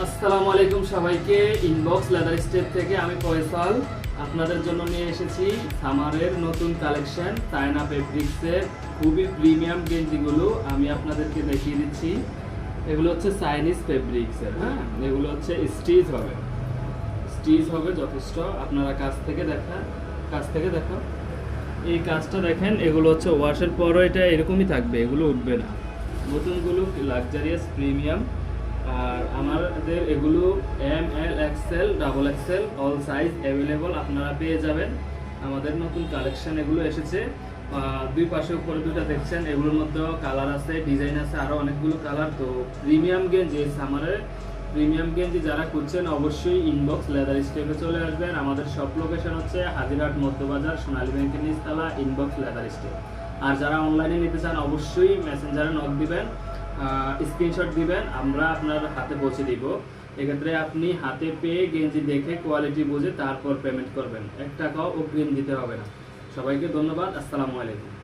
আসসালামু আলাইকুম সবাইকে। ইনবক্স লেদার স্টেপ থেকে আমি ফয়সাল আপনাদের জন্য নিয়ে এসেছি সামারের নতুন কালেকশন চায়না ফেব্রিক্সের খুবই প্রিমিয়াম গেঞ্জিগুলো আমি আপনাদেরকে দেখিয়ে দিচ্ছি। এগুলো হচ্ছে চাইনিজ ফেব্রিক্সের, হ্যাঁ, এগুলো হচ্ছে স্টিচ হবে যথেষ্ট। আপনারা কাছ থেকে দেখো এই কাজটা দেখেন, এগুলো হচ্ছে ওয়াশের পরও এটা এরকমই থাকবে, এগুলো উঠবে না। নতুনগুলো লাক্সারিয়াস প্রিমিয়াম। আর আমাদের এগুলো ML XL double XL all size available আপনারা পেয়ে যাবেন। আমাদের নতুন কালেকশন এগুলো এসেছে। দুই পাশে উপরে দুটো দেখছেন, এগুলোর মধ্যেও কালার আছে, ডিজাইন আছে, আরও অনেকগুলো কালার। তো প্রিমিয়াম গেঞ্জি সামারের প্রিমিয়াম গেঞ্জি যারা খুঁজছেন অবশ্যই ইনবক্স লেদার স্টেপে চলে আসবেন। আমাদের সব লোকেশন হচ্ছে হাজিরহাট মধ্যবাজার সোনালী ব্যাংকের নিচতলা ইনবক্স লেদার স্টেপ। আর যারা অনলাইনে নিতে চান অবশ্যই মেসেঞ্জারে নক দিবেন, স্ক্রিনশট দিবেন, আমরা আপনার হাতে পৌঁছে দিব। এক্ষেত্রে আপনি হাতে পেয়ে গেঞ্জি দেখে কোয়ালিটি বুঝে তারপর পেমেন্ট করবেন, 1 টাকাও অগ্রিম দিতে হবে না। সবাইকে ধন্যবাদ। আসসালামু আলাইকুম।